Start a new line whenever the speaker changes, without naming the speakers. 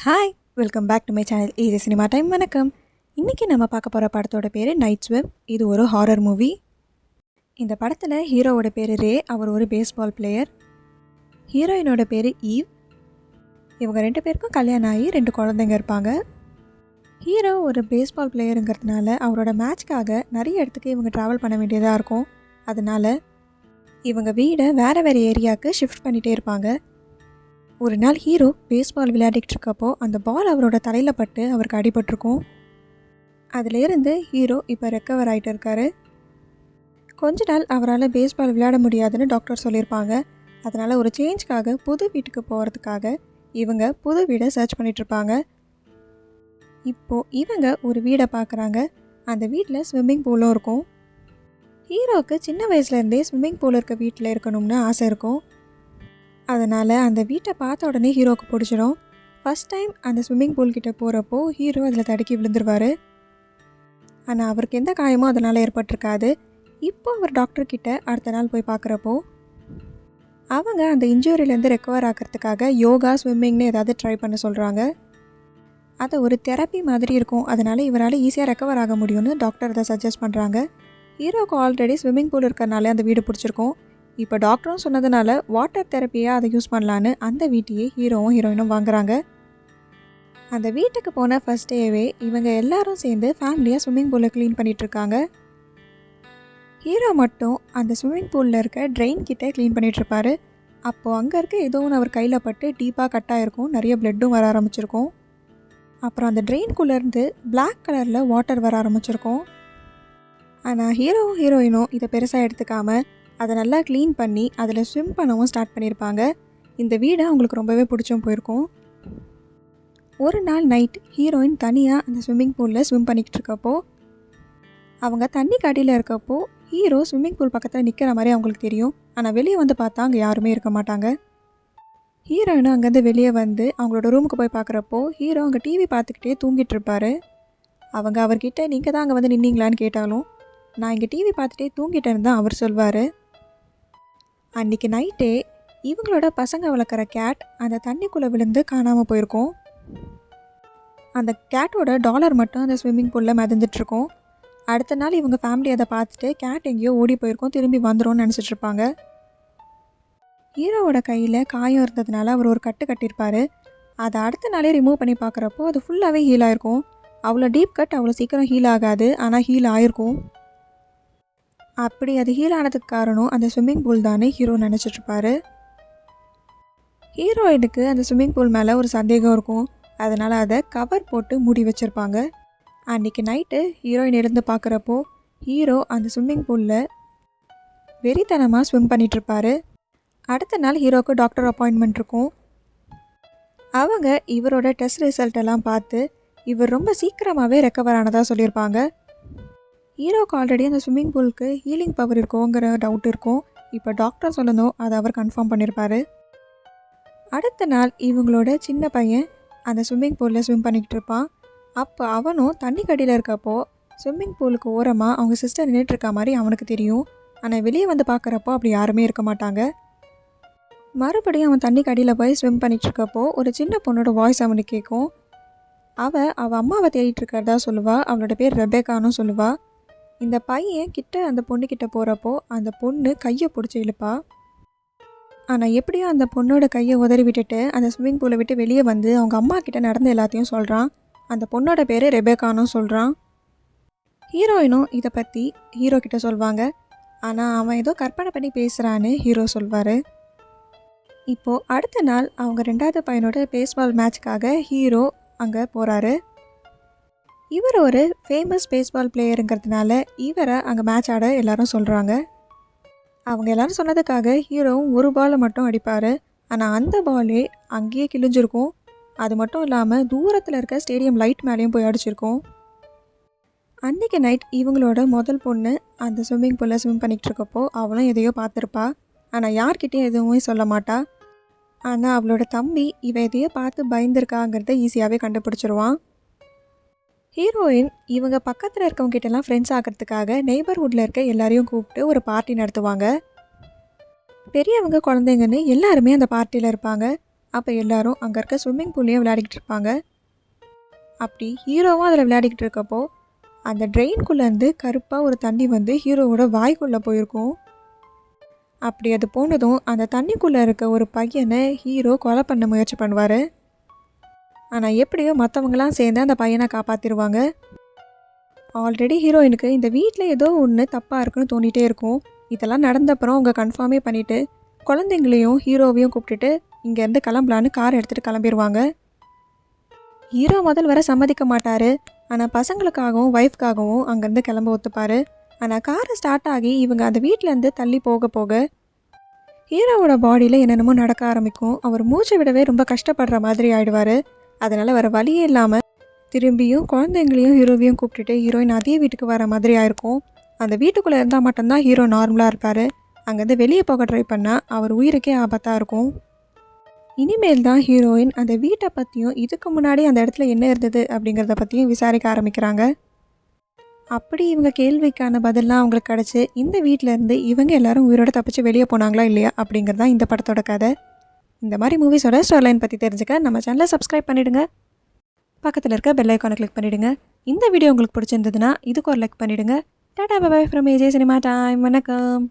Hi, welcome back to my channel. இது cinema time. வணக்கம். இன்றைக்கி நம்ம பார்க்க போகிற படத்தோட பேர் நைட் ஸ்விம். இது ஒரு ஹாரர் மூவி. இந்த படத்தில் ஹீரோவோட பேர் ரே. அவர் ஒரு பேஸ்பால் பிளேயர். ஹீரோயினோட பேர் ஈவ். இவங்க 2 பேருக்கும் கல்யாணம் ஆகி 2 குழந்தைங்க இருப்பாங்க. ஹீரோ ஒரு பேஸ்பால் பிளேயருங்கிறதுனால அவரோட மேட்ச்க்காக நிறைய இடத்துக்கு இவங்க ட்ராவல் பண்ண வேண்டியதாக இருக்கும். அதனால் இவங்க வீடை வேறு வேறு ஏரியாவுக்கு ஷிஃப்ட் பண்ணிகிட்டே இருப்பாங்க. ஒரு நாள் ஹீரோ பேஸ்பால் விளையாடிக்கிட்டு இருக்கப்போ அந்த பால் அவரோட தலையில் பட்டு அவருக்கு அடிபட்டிருக்கும். அதிலேருந்து ஹீரோ இப்போ ரெக்கவர் ஆகிட்டு இருக்காரு. கொஞ்ச நாள் அவரால் பேஸ்பால் விளையாட முடியாதுன்னு டாக்டர் சொல்லியிருப்பாங்க. அதனால் ஒரு சேஞ்ச்க்காக புது வீட்டுக்கு போகிறதுக்காக இவங்க புது வீடை சர்ச் பண்ணிகிட்ருப்பாங்க. இப்போது இவங்க ஒரு வீடை பார்க்குறாங்க. அந்த வீட்டில் ஸ்விம்மிங் பூலும் இருக்கும். ஹீரோவுக்கு சின்ன வயசுலேருந்தே ஸ்விம்மிங் பூல் இருக்க வீட்டில் இருக்கணும்னு ஆசை இருக்கும். அதனால் அந்த வீட்டை பார்த்த உடனே ஹீரோவுக்கு பிடிச்சிடும். ஃபஸ்ட் டைம் அந்த ஸ்விம்மிங் பூல் கிட்டே போகிறப்போ ஹீரோ அதில் தடுக்கி விழுந்துருவார். ஆனால் அவருக்கு எந்த காயமும் அதனால் ஏற்பட்டிருக்காது. இப்போ அவர் டாக்டர்கிட்ட அடுத்த நாள் போய் பார்க்குறப்போ அவங்க அந்த இன்ஜூரியிலேருந்து ரெக்கவர் ஆகிறதுக்காக யோகா, ஸ்விம்மிங்னு ஏதாவது ட்ரை பண்ண சொல்கிறாங்க. அதை ஒரு தெரப்பி மாதிரி இருக்கும். அதனால் இவரால் ஈஸியாக ரெக்கவர் ஆக முடியும்னு டாக்டர் அதை சஜஸ்ட் பண்ணுறாங்க. ஹீரோவுக்கு ஆல்ரெடி ஸ்விம்மிங் பூல் இருக்கிறனால அந்த வீடு பிடிச்சிருக்கும். இப்போ டாக்டரும் சொன்னதுனால வாட்டர் தெரப்பியாக அதை யூஸ் பண்ணலான்னு அந்த வீட்டையே ஹீரோவும் ஹீரோயினும் வாங்குறாங்க. அந்த வீட்டுக்கு போன ஃபர்ஸ்ட் டேவே இவங்க எல்லாரும் சேர்ந்து ஃபேமிலியாக ஸ்விம்மிங் பூலை க்ளீன் பண்ணிகிட்ருக்காங்க. ஹீரோ மட்டும் அந்த ஸ்விம்மிங் பூலில் இருக்க ட்ரெயின் கிட்டே க்ளீன் பண்ணிகிட்ருப்பாரு. அப்போது அங்கே இருக்க ஏதோ ஒன்று அவர் கையில் பட்டு டீப்பாக கட்டாயிருக்கும். நிறைய பிளட்டும் வர ஆரம்பிச்சிருக்கும். அப்புறம் அந்த ட்ரெயின்குள்ளேருந்து பிளாக் கலரில் வாட்டர் வர ஆரம்பிச்சிருக்கும். ஆனால் ஹீரோவும் ஹீரோயினும் இதை பெருசாக எடுத்துக்காமல் அதை நல்லா க்ளீன் பண்ணி அதில் ஸ்விம் பண்ணவும் ஸ்டார்ட் பண்ணியிருப்பாங்க. இந்த வீடை அவங்களுக்கு ரொம்பவே பிடிச்சும் போயிருக்கும். ஒரு நாள் நைட் ஹீரோயின் தனியாக அந்த ஸ்விம்மிங் பூலில் ஸ்விம் பண்ணிக்கிட்டு இருக்கப்போ அவங்க தண்ணி கடியில் இருக்கப்போ ஹீரோ ஸ்விம்மிங் பூல் பக்கத்தில் நிற்கிற மாதிரி அவங்களுக்கு தெரியும். ஆனால் வெளியே வந்து பார்த்தா அங்கே யாருமே இருக்க மாட்டாங்க. ஹீரோயினும் அங்கேருந்து வெளியே வந்து அவங்களோட ரூமுக்கு போய் பார்க்குறப்போ ஹீரோ அங்கே டிவி பார்த்துக்கிட்டே தூங்கிட்டு இருப்பார். அவங்க அவர்கிட்ட நீங்கள் தான் அங்கே வந்து நின்னீங்களான்னு கேட்டாலும் நான் இங்கே டிவி பார்த்துட்டே தூங்கிட்டேன்னு தான் அவர் சொல்வார். அன்றைக்கி நைட்டே இவங்களோட பசங்க வளர்க்குற கேட் அந்த தண்ணிக்குள்ளே விழுந்து காணாமல் போயிருக்கும். அந்த கேட்டோட டாலர் மட்டும் அந்த ஸ்விம்மிங் பூலில் மிதந்துட்டுருக்கும். அடுத்த நாள் இவங்க ஃபேமிலி அதை பார்த்துட்டு கேட் எங்கேயோ ஓடி போயிருக்கோம், திரும்பி வந்துடும்னு நினச்சிட்ருப்பாங்க. ஹீரோவோட கையில் காயம் இருந்ததுனால அவர் ஒரு கட்டு கட்டியிருப்பார். அதை அடுத்த நாளே ரிமூவ் பண்ணி பார்க்குறப்போ அது ஃபுல்லாகவே ஹீல் ஆகிருக்கும். அவ்வளோ டீப் கட் அவ்வளோ சீக்கிரம் ஹீல் ஆகாது, ஆனால் ஹீல் ஆகிருக்கும். அப்படி அது ஹீல் ஆனதுக்கு காரணம் அந்த ஸ்விம்மிங் பூல் தானே ஹீரோ நினச்சிட்ருப்பாரு. ஹீரோயினுக்கு அந்த ஸ்விம்மிங் பூல் மேலே ஒரு சந்தேகம் இருக்கும். அதனால் அதை கவர் போட்டு மூடி வச்சுருப்பாங்க. அன்றைக்கி நைட்டு ஹீரோயின் எழுந்து பார்க்குறப்போ ஹீரோ அந்த ஸ்விம்மிங் பூலில் வெறித்தனமாக ஸ்விம் பண்ணிகிட்ருப்பாரு. அடுத்த நாள் ஹீரோவுக்கு டாக்டர் அப்பாயின்மெண்ட் இருக்கும். அவங்க இவரோட டெஸ்ட் ரிசல்ட் எல்லாம் பார்த்து இவர் ரொம்ப சீக்கிரமாகவே ரெக்கவர் ஆனதாக சொல்லியிருப்பாங்க. ஹீரோக்கு ஆல்ரெடி அந்த ஸ்விம்மிங் பூலுக்கு ஹீலிங் பவர் இருக்கோங்கிற டவுட் இருக்கும். இப்போ டாக்டர் சொல்லணும் அதை அவர் கன்ஃபார்ம் பண்ணியிருப்பார். அடுத்த நாள் இவங்களோட சின்ன பையன் அந்த ஸ்விம்மிங் பூலில் ஸ்விம் பண்ணிக்கிட்டு இருப்பான். அப்போ அவனும் தண்ணி கடியில் இருக்கப்போ ஸ்விம்மிங் பூலுக்கு ஓரமாக அவங்க சிஸ்டர் நின்றுட்டுருக்க மாதிரி அவனுக்கு தெரியும். ஆனால் வெளியே வந்து பார்க்குறப்போ அப்படி யாருமே இருக்க மாட்டாங்க. மறுபடியும் அவன் தண்ணி கடியில் போய் ஸ்விம் பண்ணிகிட்டு இருக்கப்போ ஒரு சின்ன பொண்ணோட வாய்ஸ் அவனுக்கு கேட்கும். அவள் அம்மாவை தேடிட்டு இருக்கிறதா சொல்லுவாள். அவளோட பேர் ரெபேக்கான்னு சொல்லுவாள். இந்த பையன் கிட்ட அந்த பொண்ணுக்கிட்ட போகிறப்போ அந்த பொண்ணு கையை பிடிச்சி இழுப்பா. ஆனால் எப்படியோ அந்த பொண்ணோட கையை உதறி விட்டுட்டு அந்த ஸ்விம்மிங் பூலை விட்டு வெளியே வந்து அவங்க அம்மா கிட்ட நடந்த எல்லாத்தையும் சொல்கிறான். அந்த பொண்ணோட பேர் ரெபேக்கானும் சொல்கிறான். ஹீரோயினும் இதை பற்றி ஹீரோ கிட்ட சொல்வாங்க. ஆனால் அவன் ஏதோ கற்பனை பண்ணி பேசுகிறான்னு ஹீரோ சொல்வார். இப்போது அடுத்த நாள் அவங்க 2வது பையனோட பேஸ்பால் மேட்ச்க்காக ஹீரோ அங்கே போகிறாரு. இவர் ஒரு ஃபேமஸ் பேஸ்பால் பிளேயருங்கிறதுனால இவரை அங்கே மேட்ச் ஆட எல்லாரும் சொல்கிறாங்க. அவங்க எல்லோரும் சொன்னதுக்காக ஹீரோவும் ஒரு பாலை மட்டும் அடிப்பார். ஆனால் அந்த பாலே அங்கேயே கிழிஞ்சிருக்கும். அது மட்டும் இல்லாமல் தூரத்தில் இருக்க ஸ்டேடியம் லைட் மேலேயும் போய் அடிச்சிருக்கும். அன்றைக்கி நைட் இவங்களோட முதல் பொண்ணு அந்த ஸ்விம்மிங் பூலில் ஸ்விம் பண்ணிகிட்டு இருக்கப்போ அவளும் எதையோ பார்த்துருப்பா. ஆனால் யார்கிட்டையும் எதுவுமே சொல்ல மாட்டா. ஆனால் அவளோட தம்பி இவ எதையோ பார்த்து பயந்துருக்காங்கிறத ஈஸியாகவே கண்டுபிடிச்சிருவான். ஹீரோயின் இவங்க பக்கத்தில் இருக்கவங்க கிட்டலாம் ஃப்ரெண்ட்ஸ் ஆகிறதுக்காக நெய்பர்ஹுட்டில் இருக்க எல்லாரையும் கூப்பிட்டு ஒரு பார்ட்டி நடத்துவாங்க. பெரியவங்க குழந்தைங்கன்னு எல்லாருமே அந்த பார்ட்டியில் இருப்பாங்க. அப்போ எல்லாரும் அங்கே இருக்க ஸ்விம்மிங் பூல்லையும் விளையாடிக்கிட்டு இருப்பாங்க. அப்படி ஹீரோவும் அதில் விளையாடிக்கிட்டு இருக்கப்போ அந்த ட்ரெயின்குள்ளேருந்து கருப்பாக ஒரு தண்ணி வந்து ஹீரோவோட வாய்க்குள்ளே போயிருக்கும். அப்படி அது போனதும் அந்த தண்ணிக்குள்ளே இருக்க ஒரு பையனை ஹீரோ கொலை பண்ண முயற்சி பண்ணுவார். ஆனால் எப்படியோ மற்றவங்களாம் சேர்ந்து அந்த பையனை காப்பாற்றிடுவாங்க. ஆல்ரெடி ஹீரோயினுக்கு இந்த வீட்டில் ஏதோ ஒன்று தப்பாக இருக்குன்னு தோண்டிகிட்டே இருக்கும். இதெல்லாம் நடந்தப்புறம் அவங்க கன்ஃபார்மே பண்ணிவிட்டு குழந்தைங்களையும் ஹீரோவையும் கூப்பிட்டுட்டு இங்கேருந்து கிளம்பலான்னு கார் எடுத்துகிட்டு கிளம்பிடுவாங்க. ஹீரோ முதல் வர சம்மதிக்க மாட்டார். ஆனால் பசங்களுக்காகவும் ஒய்ஃப்காகவும் அங்கேருந்து கிளம்ப ஒத்துப்பார். ஆனால் காரை ஸ்டார்ட் ஆகி இவங்க அந்த வீட்டிலேருந்து தள்ளி போக போக ஹீரோவோட பாடியில் என்னென்னமோ நடக்க ஆரம்பிக்கும். அவர் மூச்சு விடவே ரொம்ப கஷ்டப்படுற மாதிரி ஆயிடுவார். அதனால் வர வழியே இல்லாமல் திரும்பியும் குழந்தைங்களையும் ஹீரோவையும் கூப்பிட்டுட்டு ஹீரோயின் அதே வீட்டுக்கு வர மாதிரி ஆயிருக்கும். அந்த வீட்டுக்குள்ளே இருந்தால் மட்டும்தான் ஹீரோ நார்மலாக இருப்பார். அங்கேருந்து வெளியே போக ட்ரை பண்ணால் அவர் உயிருக்கே ஆபத்தாக இருக்கும். இனிமேல் தான் ஹீரோயின் அந்த வீட்டை பற்றியும் இதுக்கு முன்னாடி அந்த இடத்துல என்ன இருந்தது அப்படிங்கிறத பற்றியும் விசாரிக்க ஆரம்பிக்கிறாங்க. அப்படி இவங்க கேள்விக்கான பதிலாம் அவங்களுக்கு கிடச்சி இந்த வீட்டிலேருந்து இவங்க எல்லாரும் உயிரோடு தப்பிச்சு வெளியே போனாங்களா இல்லையா அப்படிங்கிறது தான் இந்த படத்தோட கதை. இந்த மாதிரி மூவிஸோட ஸ்டோரிலைன் பற்றி தெரிஞ்சுக்க நம்ம சேனலை சப்ஸ்கிரைப் பண்ணிவிடுங்க. பக்கத்தில் இருக்க பெல் ஐக்கானை கிளிக் பண்ணிவிடுங்க. இந்த வீடியோ உங்களுக்கு பிடிச்சிருந்ததுன்னா இதுக்கு ஒரு லைக் பண்ணிவிடுங்க. Ta-ta bye bye from AJ cinema time. வணக்கம்.